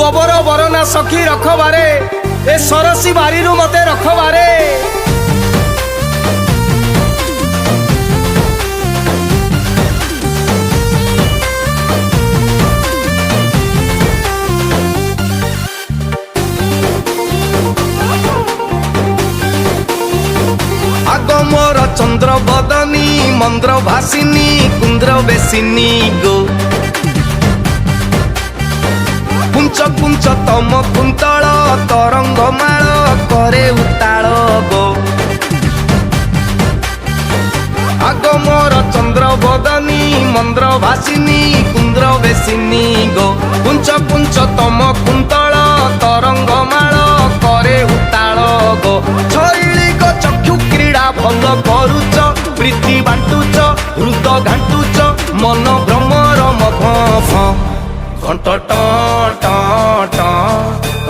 गोबर बरना सखी रखबारे ए सरसी बारी मते रखबारे मोर चंद्र बदनी मंद्र भासिनी कुंद्र बेसिनी गो पुंच पुंच तम कुंतल तरंग माल करे उताल गो आग मोर चंद्र बदनी मंद्र भासिनी कुंद्र बेसिनी गो पुंच पुंच तम कुंतल तरंग माल करे उताल गो चक्षु क्रीड़ा भल करुच प्रीति बांटुच हृद घाटुच मन भ्रमर मघ घंट घंट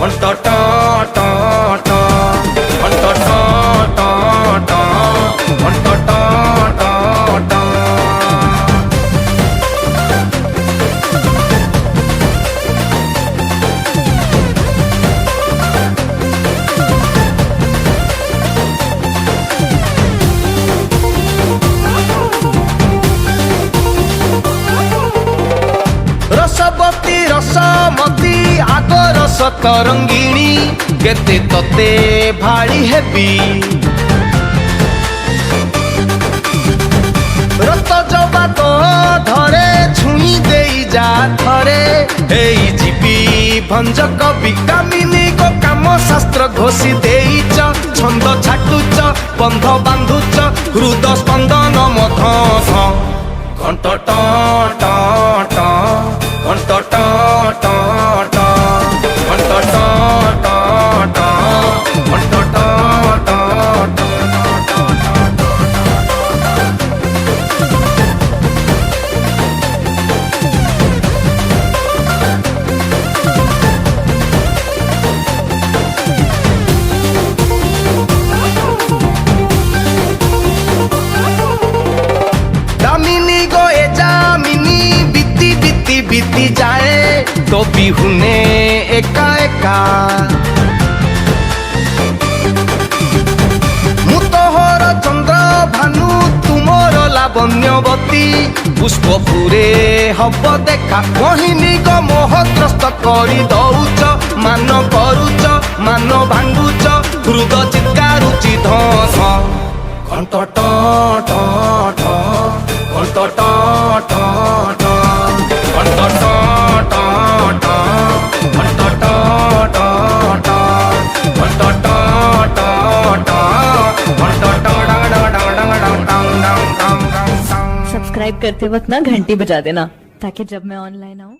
घंट रसवती रसमती आगर सतरंगिणी केते तते भाड़ी हेबी रत जबा तो धरे छुई देई जा थरे एई जीवी भंजक विकामिनी को काम शास्त्र घोषी देईच छंद छाटुच बंध बांधुच हृद स्पंदन मध घंट घंट दामिनी गो ए जामिनी बीती बीती बीती जाए तो बिहुने एका एका मुतहर चंद्र भानु तुमर लावण्यवती पुष्प फुरे हब देखा मोहिनी गो मोहत्रस्त करी दौच मान करुच मान भांगुच हृद चित्कारुचि धस घंट सब्सक्राइब करते वक्त ना घंटी बजा देना ताकि जब मैं ऑनलाइन आऊँ